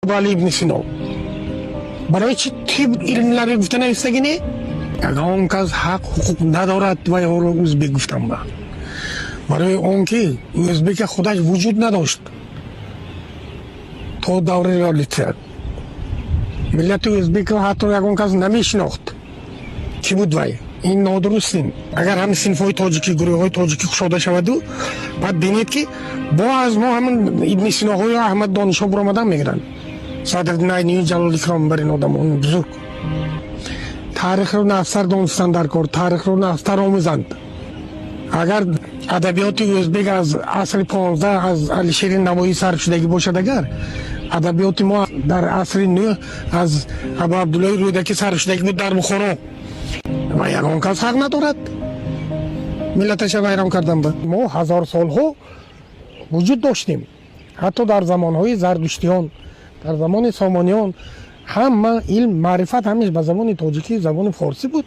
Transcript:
ولی ابن سینا برای چی طب علم گفته نویسته اون کس حق حقوق ندارد و یا رو ازبک گفتم با برای اون که ازبک خودش وجود نداشت تا دوره رئالیته ملت ازبک حتی اون کس نمیشناخت کی بود وای این نادرستیم اگر همین صنف‌های تاجیکی گروه های تاجیکی کشاده شود و بعد بینید که با از ما همین ابن سینا های احمد دانش‌ها برآمدن میگیرن صدرالدین عینی جلال اکرام برین آدم بزرگ تاریخ رو نفسر دانستن در کار تاریخ رو نفسر آموزند اگر ادبیات ازبک از عصر 15 از علی شیرین نوایی صرف شدگی باشد اگر ادبیات ما در عصر نو از ابو عبدالله رودکی صرف شدگی بود در بخارا و یگان کس حق ندارد ملتش ویران کردن بود ما هزار سالها وجود داشتیم حتی در زمانهای زردشتیان در زمان سامانیان همه علم معرفت همیشه به زبان تاجیکی زبان فارسی بود